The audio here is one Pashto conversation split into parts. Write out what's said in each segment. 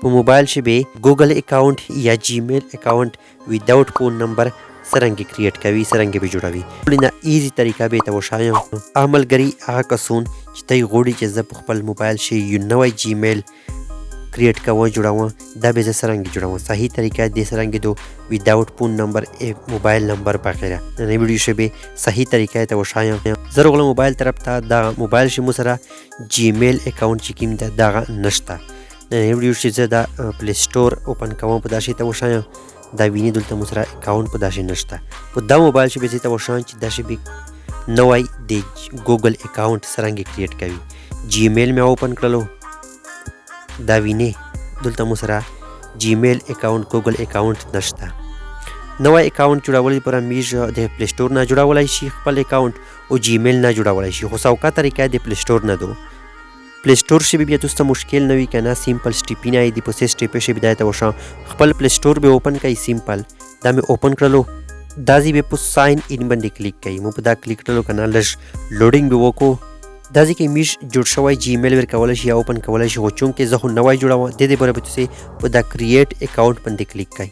په موبایل شي به ګوګل اکاؤنٹ یا جیمیل اکاؤنٹ وداوت فون نمبر سرنګ کریټ کوي سرنګ به جوړوي ولنه ایزی طریقه به ته وشایم عملګری هغه کسون چې ته غوړي چې ز خپل موبایل شي یو نوې جیمیل کریټ کوو جوړاوه دا به سرنګ جوړاوه صحیح طریقه دې سرنګ دو وداوت فون نمبر موبایل نمبر وغیرہ نه ویډیو شي به صحیح طریقه ته وشایم زه غوړم موبایل طرف ته دا موبایل شي مسره جیمیل اکاؤنٹ چې کیم دا نشته نه ویډیو شي زه دا پلی سٹور اوپن کوم په داشي ته وشایم دا ویني دلته مسره اکاؤنٹ په داشي نشته په دا موبایل شي به ته وشایم چې داشي به نوای د ګوګل اکاؤنٹ سرنګ کریټ کوي جیمیل مې اوپن کړلو دا ویني دلته مسره جیمیل اکاؤنٹ ګوګل اکاؤنٹ نشته نوای اکاؤنٹ جوړولای پر میج د پلی سٹور نه جوړولای شي خپل اکاؤنٹ او جیمیل نه جوړولای شي خو سوکا طریقه د پلی سٹور نه دو پلی سٹور شي بیا تاسو مشکل نه وي کنه سیمپل سټیپینه دی په سټیپ شي بدايه وشو خپل پلی سٹور به اوپن کای سیمپل دا مې اوپن کړلو دا زی به په ساين ان باندې کلیک کای مو په دا کلیک کړلو کنه لږ لوډینګ به وکړو دا ځکه میش جوړ شوی جیمیل ورکول شي یا اوپن کول شي خو چونکه زه خو نوای جوړاوم د دې برابر تاسو په دا کریټ اکاؤنٹ باندې کلیک کای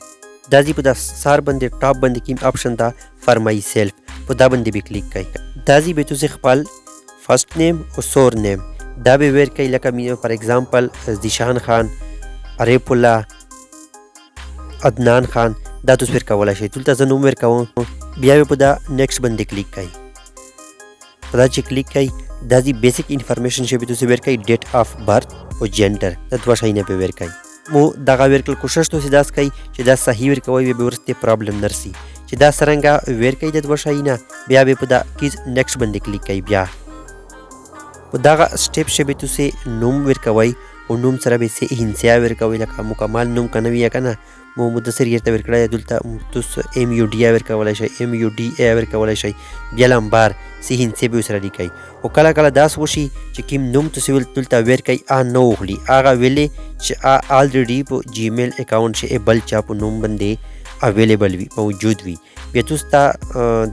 دا زی په دا سار باندې ټاپ باندې کوم اپشن دا فار مای سیلف په دا باندې به کلیک کای دا زی به تاسو خپل فرست نیم او سور نیم دا به ور کوي لکه مې فار ایگزامپل زیشان خان عریف الله عدنان خان دا تاسو ور کولای شئ دلته زه نوم ور کوم بیا په دا نیکسټ باندې کلیک کای په دا چې کلیک کای دا دی بیسیک انفارمیشن شي به تاسو ور کوي ډیټ اف برث او جندر دا دوه شي نه به ور کوي مو دا ور کول کوشش تاسو داس کوي چې دا صحیح ور کوي به ورته پرابلم نرسي چې دا سرنګا ور کوي د دوه شي نه بیا به په دا کیز نیکسټ باندې کلیک کوي بیا په دا سټیپ شي به تاسو نوم ور کوي او نوم سره به سي هنسیا ور کوي لکه مکمل نوم کنه وی کنه مو مدثر یې ته ور کړی دلته تاسو ام یو ډی ور کولای شئ ام یو ډی ای ور کولای شئ بیا لمبار سي هنسیا به سره لیکي او کله کله داس وشي چې کوم نوم تاسو دلته ور کوي نو خلی هغه ویلې چې الریډي په جیمیل اکاؤنٹ شي بل چا په نوم باندې اویلیبل وي موجود وي بیا تاسو ته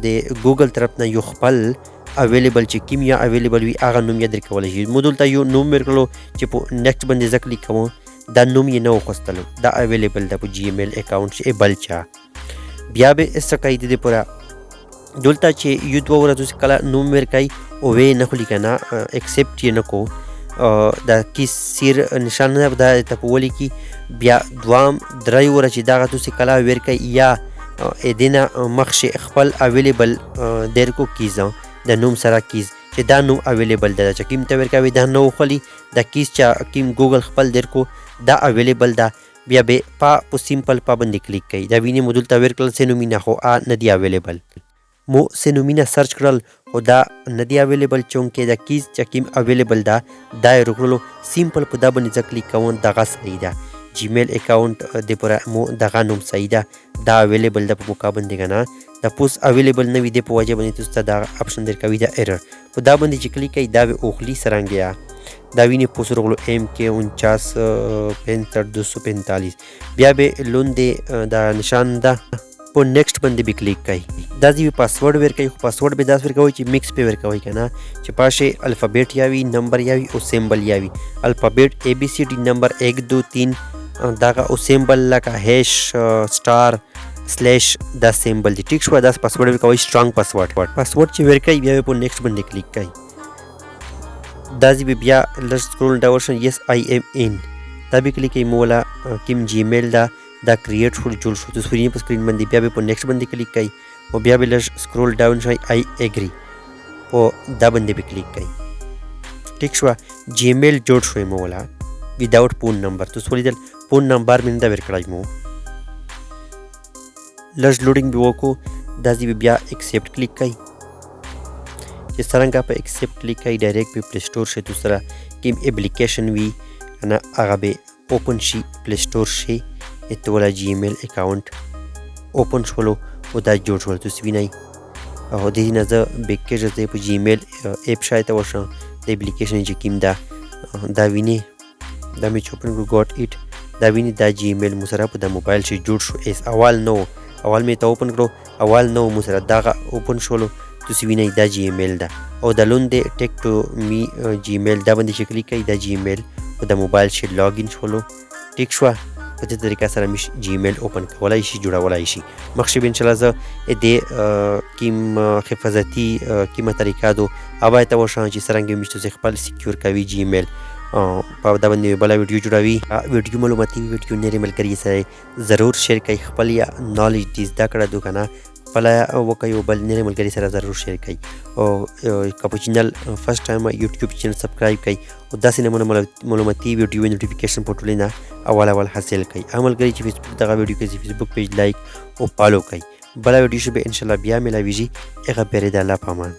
د ګوګل طرف نه یو خپل اویلیبل چې کوم یا اویلیبل وي هغه نوم یې درکولای شي مو دلته یو نوم ورکړو چې په نیکسټ باندې ځکه کلیک کوم دا نوم یې نو خوستلو دا اویلیبل ده په جیمیل اکاؤنٹ شي بل چا بیا به اسکای د پورا دلته چې یو دوه ورځې کله نوم ورکای او وې نه خلی کنه ایکسپټ یې نه کو دا کی سیر نشان نه ده ته په ولي کی بیا دوام درای ورځې دا تاسو کله ورکای یا ادینه مخش خپل اویلیبل درکو کیزه د نوم سره کیز چې دا نوم اویلیبل ده چې کوم ته ورکوي دا نو خلی د کیس چې کوم ګوګل خپل درکو دا اویلیبل ده بیا به په سیمپل په باندې کلیک کړئ دا ویني مودل ته ورکل سینومینا خو نه دی اویلیبل مو سینومینا سرچ کړل خو دا نه دی اویلیبل چونکه دا کیس چې کوم اویلیبل ده دا ورکلو سیمپل په دا باندې کلیک کوون دغه صحیح ده جیمیل اکاؤنٹ د پر مو دغه نوم صحیح ده دا اویلیبل ده په موقع باندې کنه دا پوس اویلیبل نه وي د په وجه باندې تاسو دا اپشن درکوي دا ایرر په دا باندې چې کلیک کوي دا به اوخلی سرنګیا دا ویني پوس ورغلو ام کې 49245 بیا به لوند دا نشان ده په نیکسټ باندې به کلیک کوي دا دی پاسورډ ورکوي خو پاسورډ به داس ورکوي چې میکس په ورکوي کنه چې پاشه الفابet یاوي نمبر یاوي او سیمبل یاوي الفابet اے بی سی ډی نمبر 1 2 3 دا او سیمبل لکه هیش سٹار سلیش دا سیمبل دی ټیک شو دا پاسورډ ورکوي سټرونګ پاسورډ چې ورکوي بیا په نیکسټ باندې کلیک کوي دا زی بیا لږ سکرول ډاون شي یس آی ایم ان دا به کلیک کوي مولا کوم جیمیل دا کریټ شو جوړ شو تاسو په سکرین باندې بیا په نیکسټ باندې کلیک کوي او بیا به لږ سکرول ډاون شي آی اګری او دا باندې به کلیک کوي ټیک شو جیمیل جوړ شوی مولا وداوت فون نمبر تاسو ولیدل فون نمبر مې دا ورکړای مو لږ لوډینګ به وکړو دا زی بیا ایکسپټ کلیک کوي چې څنګه په ایکسپټ کلیک کوي ډایرکټ په پلی سٹور شي دوسرا کوم اپلیکیشن وی انا هغه به اوپن شي پلی سٹور شي اتولا جیمیل اکاؤنٹ اوپن شولو او دا جوړ شول تاسو وینئ او د دې نه زه بیکیج د په جیمیل اپ شای ته وشم د اپلیکیشن چې کوم دا ویني دا مې اوپن ګوټ اټ دا ویني دا جیمیل مو سره په د موبایل شي جوړ شو اس اول مې ته اوپن کړو اول نو مو سره دا اوپن شولو تاسو وینئ دا جیمیل ده او د لوند ټیک ټو می جیمیل دا باندې کلیک کوي دا جیمیل او د موبایل شي لاګین شولو ټیک شوه. په دې طریقه سره مې جیمیل اوپن کولی شي، جوړولی شي. مخکې به انشاءالله زه دې حفاظتي کومه طریقه دو هغه ته وښیم چې څرنګه مې تاسو خپل سکیور کوي جیمیل. په دا باندې بله ویډیو جوړوي. ویډیو معلوماتي ویډیو نورې ملګري سره ضرور شیر کوئ. خپل یا نالج دې زده کړه دو که نه خپله وکړئ او بل نورې ملګري سره ضرور شیر کوئ. او که په چینل فرست ټایم یوټیوب چینل سبسکرایب کوئ او داسې نمونه معلوماتي ویډیو نوټیفیکیشن په ټولې نه اول حاصل کوئ. هغه ملګري چې فیسبوک دغه ویډیو کوي فیسبوک پیج لایک او فالو کوئ. بله ویډیو شو به انشاءالله بیا میلاویږي. هغه پرې د الله په امان.